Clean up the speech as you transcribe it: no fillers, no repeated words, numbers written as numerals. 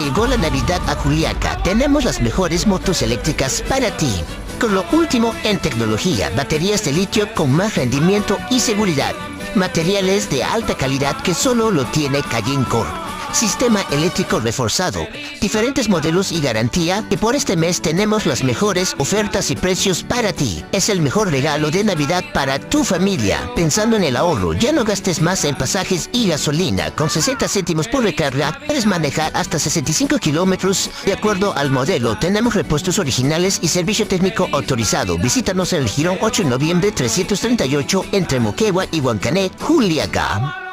Llegó la Navidad a Juliaca. Tenemos las mejores motos eléctricas para ti. Con lo último en tecnología, baterías de litio con más rendimiento y seguridad. Materiales de alta calidad que solo lo tiene Cayenne Corp. Sistema eléctrico reforzado, diferentes modelos y garantía que por este mes tenemos las mejores ofertas y precios para ti. Es el mejor regalo de Navidad para tu familia. Pensando en el ahorro, ya no gastes más en pasajes y gasolina. Con 60 céntimos por recarga, puedes manejar hasta 65 kilómetros de acuerdo al modelo. Tenemos repuestos originales y servicio técnico autorizado. Visítanos en el Jirón 8 de noviembre 338 entre Moquegua y Huancané, Juliaca.